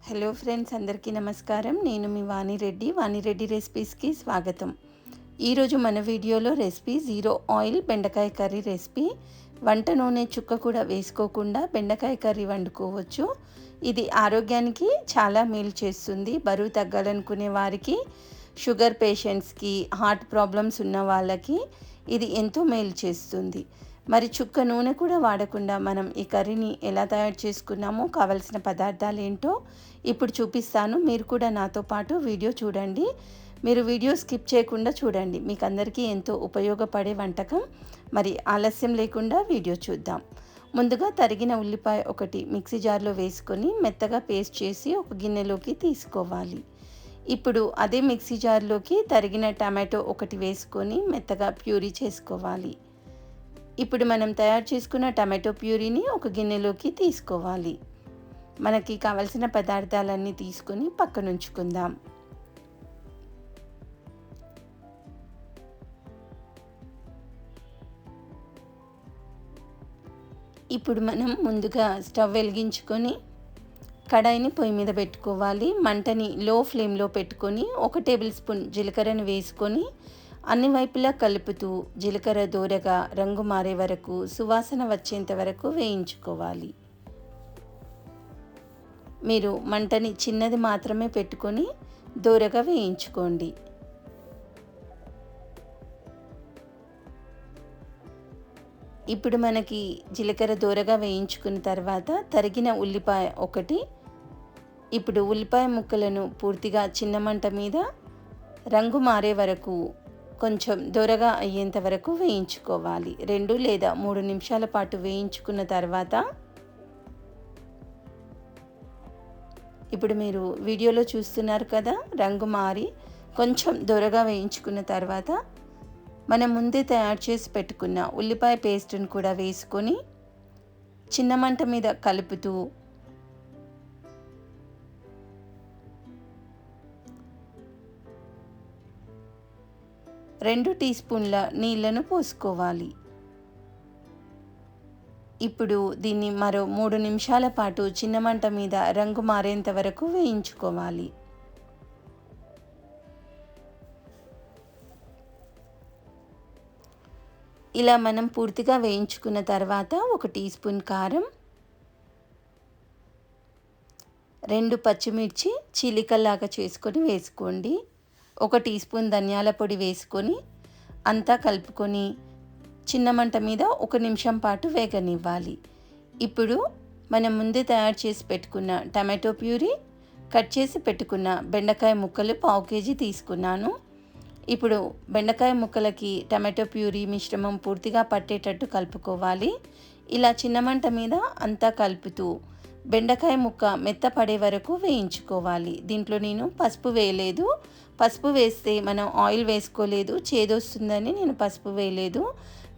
Hello friends, అందరికీ నమస్కారం. నేను మీ వాణిరెడ్డి రెసిపీస్కి స్వాగతం. ఈరోజు మన వీడియోలో రెసిపీ జీరో ఆయిల్ బెండకాయ కర్రీ రెసిపీ. వంట నూనె చుక్క కూడా వేసుకోకుండా బెండకాయ కర్రీ వండుకోవచ్చు. ఇది ఆరోగ్యానికి చాలా మేలు చేస్తుంది. బరువు తగ్గాలనుకునే వారికి, షుగర్ పేషెంట్స్కి, హార్ట్ ప్రాబ్లమ్స్ ఉన్న వాళ్ళకి ఇది ఎంతో మేలు చేస్తుంది. మరి చుక్క నూనె కూడా వాడకుండా మనం ఈ కర్రీని ఎలా తయారు చేసుకున్నామో, కావలసిన పదార్థాలు ఏంటో ఇప్పుడు చూపిస్తాను. మీరు కూడా నాతో పాటు వీడియో చూడండి. మీరు వీడియో స్కిప్ చేయకుండా చూడండి. మీకు అందరికీ ఎంతో ఉపయోగపడే వంటకం. మరి ఆలస్యం లేకుండా వీడియో చూద్దాం. ముందుగా తరిగిన ఉల్లిపాయ ఒకటి మిక్సీ జార్లో వేసుకొని మెత్తగా పేస్ట్ చేసి ఒక గిన్నెలోకి తీసుకోవాలి. ఇప్పుడు అదే మిక్సీ జార్లోకి తరిగిన టమాటో ఒకటి వేసుకొని మెత్తగా ప్యూరీ చేసుకోవాలి. ఇప్పుడు మనం తయారు చేసుకున్న టమాటో ప్యూరీని ఒక గిన్నెలోకి తీసుకోవాలి. మనకి కావలసిన పదార్థాలన్నీ తీసుకొని పక్కన ఉంచుకుందాం. ఇప్పుడు మనం ముందుగా స్టవ్ వెలిగించుకొని కడాయిని పొయ్యి మీద పెట్టుకోవాలి. మంటని లో ఫ్లేమ్లో పెట్టుకొని 1 టేబుల్ స్పూన్ జీలకర్రను వేసుకొని అన్ని వైపులా కలుపుతూ జీలకర్ర దోరగా రంగు మారే వరకు, సువాసన వచ్చేంత వరకు వేయించుకోవాలి. మీరు మంటని చిన్నది మాత్రమే పెట్టుకొని దోరగా వేయించుకోండి. ఇప్పుడు మనకి జీలకర్ర దోరగా వేయించుకున్న తర్వాత తరిగిన ఉల్లిపాయ ఒకటి. ఇప్పుడు ఉల్లిపాయ ముక్కలను పూర్తిగా చిన్న మంట మీద రంగు మారే వరకు, కొంచెం దొరగా అయ్యేంత వరకు వేయించుకోవాలి. 2 లేదా 3 నిమిషాల పాటు వేయించుకున్న తర్వాత ఇప్పుడు మీరు వీడియోలో చూస్తున్నారు కదా, రంగు మారి కొంచెం దొరగా వేయించుకున్న తర్వాత మనం ముందే తయారు చేసి పెట్టుకున్న ఉల్లిపాయ పేస్ట్ని కూడా వేసుకొని చిన్న మంట మీద కలుపుతూ 2 టీ స్పూన్ల నీళ్లను పోసుకోవాలి. ఇప్పుడు దీన్ని మరో 3 నిమిషాల పాటు చిన్న మంట మీద రంగు మారేంత వరకు వేయించుకోవాలి. ఇలా మనం పూర్తిగా వేయించుకున్న తర్వాత 1 టీ స్పూన్ కారం, 2 పచ్చిమిర్చి చీలికల్లాగా చేసుకొని వేసుకోండి. 1 టీ స్పూన్ ధనియాల పొడి వేసుకొని అంతా కలుపుకొని చిన్న మంట మీద 1 నిమిషం పాటు వేగనివ్వాలి. ఇప్పుడు మనం ముందే తయారు చేసి పెట్టుకున్న టమాటో ప్యూరీ, కట్ చేసి పెట్టుకున్న బెండకాయ ముక్కలు 1/2 కేజీ తీసుకున్నాను. ఇప్పుడు బెండకాయ ముక్కలకి టమాటో ప్యూరీ మిశ్రమం పూర్తిగా పట్టేటట్టు కలుపుకోవాలి. ఇలా చిన్న మంట మీద అంతా కలుపుతూ బెండకాయ ముక్క మెత్తపడే వరకు వేయించుకోవాలి. దీంట్లో నేను పసుపు వేయలేదు. పసుపు వేస్తే మనం ఆయిల్ వేసుకోలేదు, చేదొస్తుందని నేను పసుపు వేయలేదు.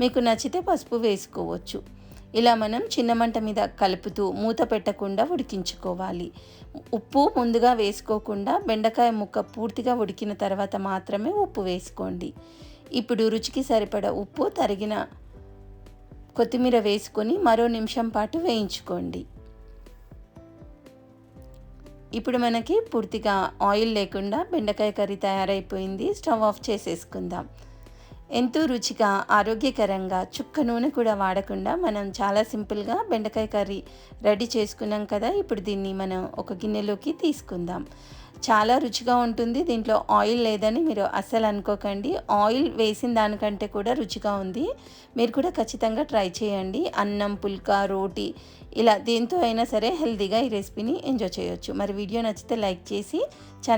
మీకు నచ్చితే పసుపు వేసుకోవచ్చు. ఇలా మనం చిన్న మంట మీద కలుపుతూ మూత పెట్టకుండా ఉడికించుకోవాలి. ఉప్పు ముందుగా వేసుకోకుండా బెండకాయ ముక్క పూర్తిగా ఉడికిన తర్వాత మాత్రమే ఉప్పు వేసుకోండి. ఇప్పుడు రుచికి సరిపడా ఉప్పు, తరిగిన కొత్తిమీర వేసుకొని మరో నిమిషం పాటు వేయించుకోండి. ఇప్పుడు మనకి పూర్తిగా ఆయిల్ లేకుండా బెండకాయ కర్రీ తయారైపోయింది. స్టవ్ ఆఫ్ చేసేసుకుందాం. ఎంతో రుచిగా, ఆరోగ్యకరంగా, చుక్క నూనె కూడా వాడకుండా మనం చాలా సింపుల్గా బెండకాయ కర్రీ రెడీ చేసుకున్నాం కదా. ఇప్పుడు దీన్ని మనం ఒక గిన్నెలోకి తీసుకుందాం. చాలా రుచిగా ఉంటుంది. దీంట్లో ఆయిల్ లేదని మీరు అస్సలు అనుకోకండి. ఆయిల్ వేసిన దానికంటే కూడా రుచిగా ఉంది. మీరు కూడా ఖచ్చితంగా ట్రై చేయండి. అన్నం, పుల్కా, రోటీ ఇలా దేంతో అయినా సరే హెల్తీగా ఈ రెసిపీని ఎంజాయ్ చేయొచ్చు. మరి వీడియో నచ్చితే లైక్ చేసి